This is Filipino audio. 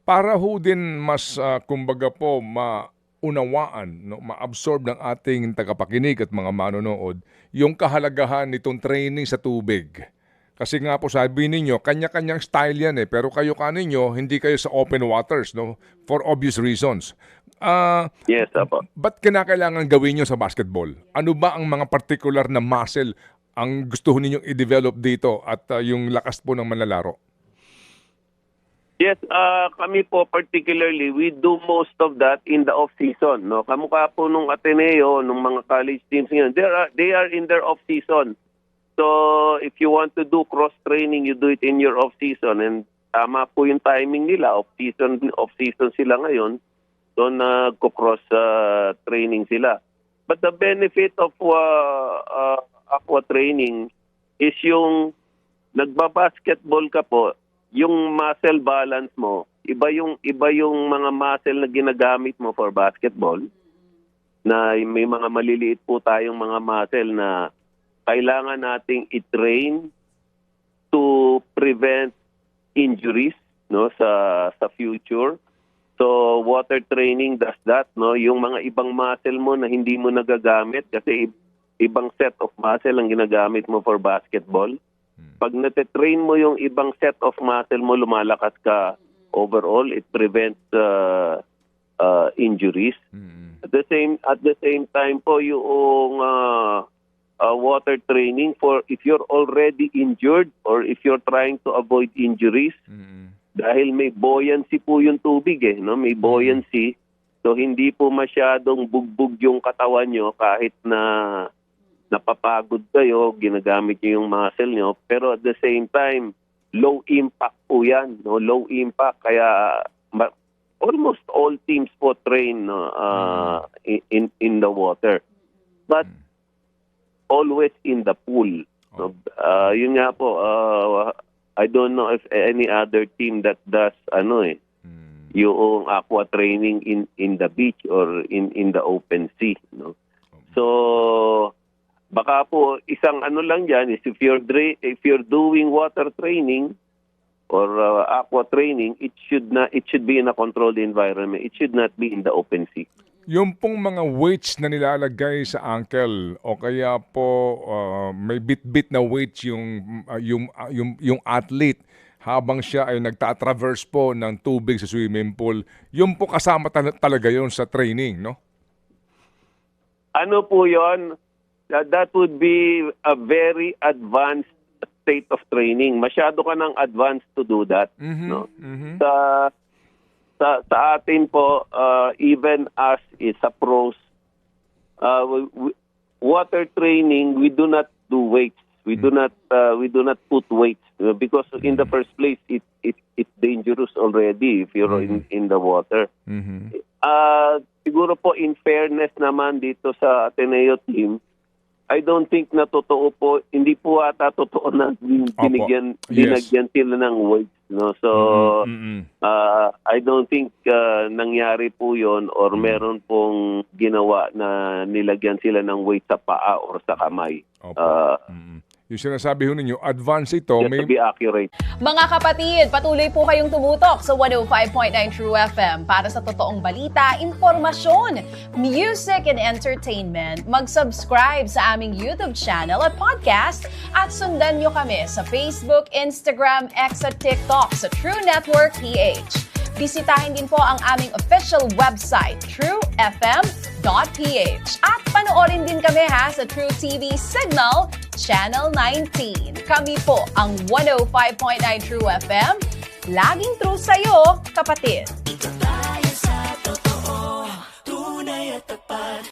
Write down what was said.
Para ho din mas, kumbaga po, maunawaan, no, ma-absorb ng ating tagapakinig at mga manonood yung kahalagahan nitong training sa tubig. Kasi nga po sabi ninyo, kanya-kanyang style yan pero kayo kaninyo, hindi kayo sa open waters, no? For obvious reasons. Yes, apo. Ba't kinakailangan gawin nyo sa basketball? Ano ba ang mga particular na muscle ang gusto ninyong i-develop dito at yung lakas po ng manlalaro? Yes, kami po particularly, we do most of that in the off-season. No? Kamukha po nung Ateneo, nung mga college teams ngayon, they are in their off-season. So if you want to do cross-training, you do it in your off-season. And tama po yung timing nila, off-season sila ngayon. So nagko-cross training sila. But the benefit of aqua training is yung nagba-basketball ka po, yung muscle balance mo, iba yung mga muscle na ginagamit mo for basketball, na may mga maliliit po tayong mga muscle na kailangan nating i-train to prevent injuries, no, sa future. So water training does that, no, yung mga ibang muscle mo na hindi mo nagagamit kasi ibang set of muscle ang ginagamit mo for basketball. Pag nate-train mo yung ibang set of muscle mo, lumalakas ka overall, it prevents injuries. At the same time po yung water training for if you're already injured or if you're trying to avoid injuries, dahil may buoyancy po yung tubig no? May buoyancy. So hindi po masyadong bugbog yung katawan nyo kahit na napapagod kayo, ginagamit nyo yung muscle nyo, pero at the same time, low impact po yan, no? Low impact, kaya almost all teams po train in the water. But always in the pool. No? Yun nga po, I don't know if any other team that does yung aqua training in the beach or in the open sea. No? So baka po isang lang dyan is if you're doing water training or aqua training, it should be in a controlled environment. It should not be in the open sea. Yung pong mga weights na nilalagay sa ankle o kaya po may bit-bit na weights yung athlete habang siya ay nagta-traverse po ng tubig sa swimming pool, yung po kasama talaga yon sa training, no? Ano po yon? That would be a very advanced state of training. Masyado ka ng advanced to do that. No? Sa atin po, even as a pros, water training, we do not do weights. We do not put weights because in the first place, it's dangerous already if you're in the water. Siguro po in fairness naman dito sa Ateneo team, I don't think na totoo po, hindi po ata totoo na dinagyan sila ng weights. No? So, I don't think nangyari po yon or meron pong ginawa na nilagyan sila ng weight sa paa or sa kamay. Yung sinasabi ho ninyo, advance ito. Just to be accurate. Mga kapatid, patuloy po kayong tumutok sa 105.9 True FM para sa totoong balita, informasyon, music, and entertainment. Mag-subscribe sa aming YouTube channel at podcast at sundan nyo kami sa Facebook, Instagram, X at TikTok sa True Network PH. Bisitahin din po ang aming official website, truefm.ph. At panoorin din kami sa True TV Signal, Channel 19. Kami po ang 105.9 True FM. Laging true sa'yo, kapatid.